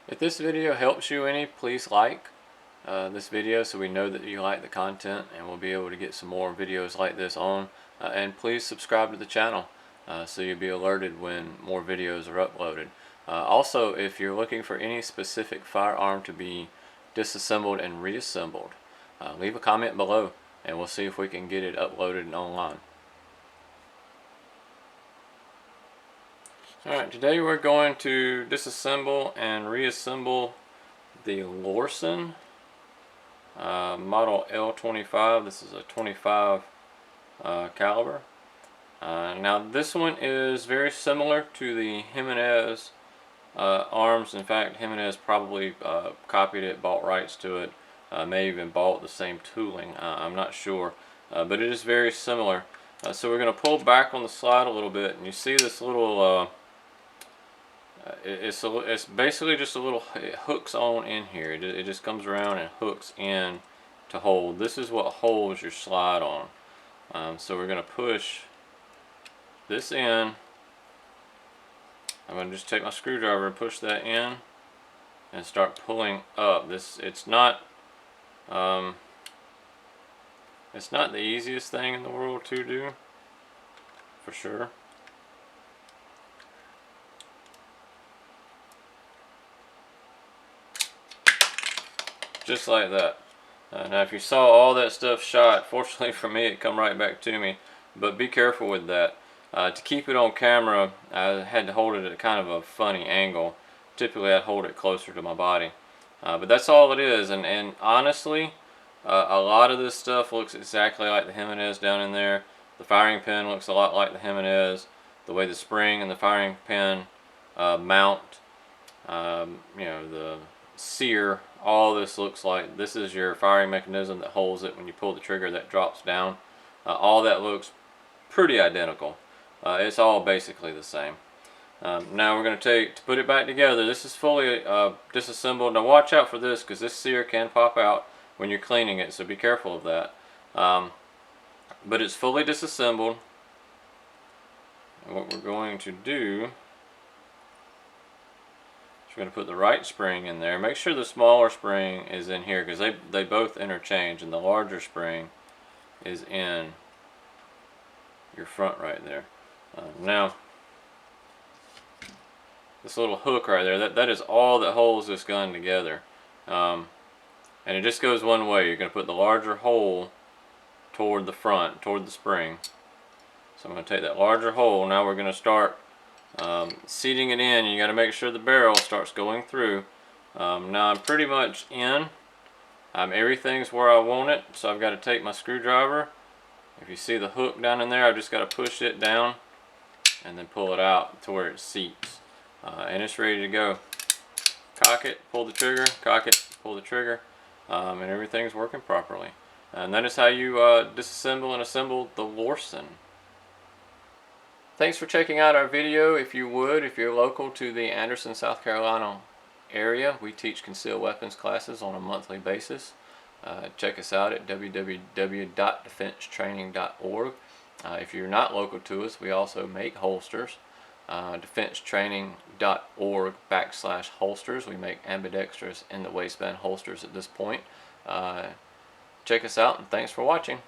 If this video helps you any, please like this video so we know that you like the content, and we'll be able to get some more videos like this on. And please subscribe to the channel so you'll be alerted when more videos are uploaded. Also, if you're looking for any specific firearm to be disassembled and reassembled, leave a comment below and we'll see if we can get it uploaded and online. Alright, today we're going to disassemble and reassemble the Lorcin model L25. This is a 25 caliber. Now this one is very similar to the Jimenez arms. In fact, Jimenez probably copied it, bought rights to it, may even bought the same tooling. I'm not sure, but it is very similar. So we're going to pull back on the slide a little bit, and you see this little it's basically just a little, it hooks on in here. It just comes around and hooks in to hold. This is what holds your slide on. So we're going to push this in. I'm going to just take my screwdriver and push that in and start pulling up. It's not the easiest thing in the world to do, for sure. Just like that. Now if you saw all that stuff shot, fortunately for me it come right back to me, but be careful with that. To keep it on camera, I had to hold it at kind of a funny angle. Typically I'd hold it closer to my body, but that's all it is. And honestly, a lot of this stuff looks exactly like the Jimenez down in there. The firing pin looks a lot like the Jimenez. The way the spring and the firing pin mount, you know, the sear, all this looks like. This is your firing mechanism that holds it when you pull the trigger, that drops down. All that looks pretty identical. It's all basically the same. Now we're going to put it back together. This is fully disassembled. Now watch out for this, because this sear can pop out when you're cleaning it, so be careful of that. But it's fully disassembled. And what we're going to do, we're going to put the right spring in there. Make sure the smaller spring is in here, because they both interchange, and the larger spring is in your front right there. Now this little hook right there, that is all that holds this gun together, and it just goes one way. You're going to put the larger hole toward the front, toward the spring. So I'm going to take that larger hole. Now we're going to start seating it in. You got to make sure the barrel starts going through. Now I'm pretty much in. Everything's where I want it, so I've got to take my screwdriver. If you see the hook down in there, I've just got to push it down and then pull it out to where it seats, and it's ready to go. Cock it, pull the trigger, cock it, pull the trigger, and everything's working properly. And that is how you disassemble and assemble the Lorcin. Thanks for checking out our video. If you're local to the Anderson, South Carolina area, we teach concealed weapons classes on a monthly basis. Check us out at www.defensetraining.org. If you're not local to us, we also make holsters. Defensetraining.org/holsters. We make ambidextrous in the waistband holsters at this point. Check us out, and thanks for watching.